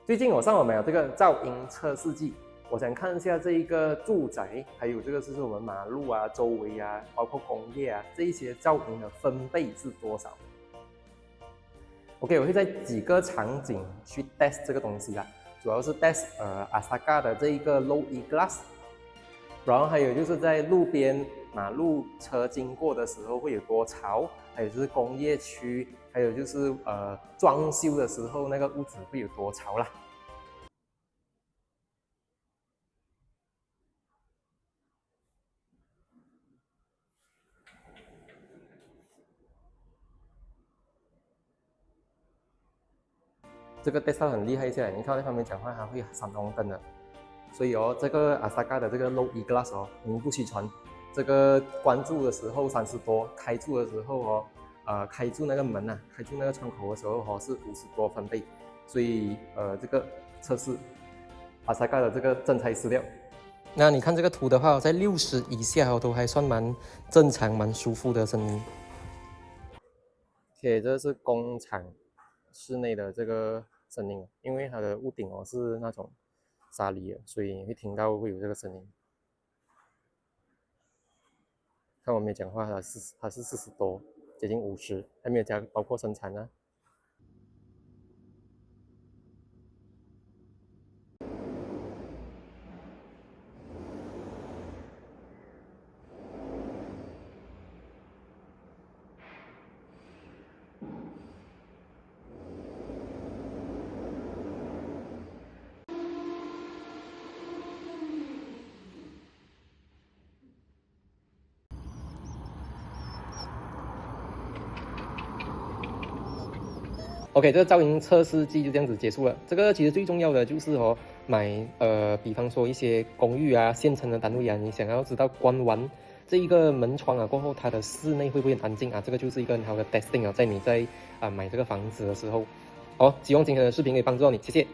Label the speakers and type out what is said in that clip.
Speaker 1: 最近我上网买了这个噪音测试剂，我想看一下这一个住宅，还有这个就是我们马路啊、周围啊，包括工业啊这一些噪音的分贝是多少。OK， 我会在几个场景去 test 这个东西啦，主要是 test Asaga 的这一个 Low E Glass， 然后还有就是在路边马路车经过的时候会有多嘈，还有就是工业区，还有就是装修的时候那个屋子会有多嘈啦。这个 Tesla 很厉害一下，你看那方面讲话它会闪红灯的，所以这个 Asaga 的这个 Low E Glass 名不虚传，这个关住的时候30多，开住的时候开住那个门啊，开住那个窗口的时候是50多分贝，所以这个测试 Asaga 的这个真材实料。那你看这个图的话，在60以下都还算蛮正常、蛮舒服的声音。且这是工厂室内的这个声音，因为它的屋顶是那种沙砾的，所以你会听到会有这个声音。看我没讲话，它是40多，接近50，还没有加包括生产呢。OK， 这个噪音测试季就这样子结束了。这个其实最重要的就是买比方说一些公寓啊、现成的单位啊，你想要知道关完这一个门窗啊过后，它的室内会不会很安静啊？这个就是一个很好的 testing 啊，在你在买这个房子的时候。好，希望今天的视频可以帮助到你，谢谢。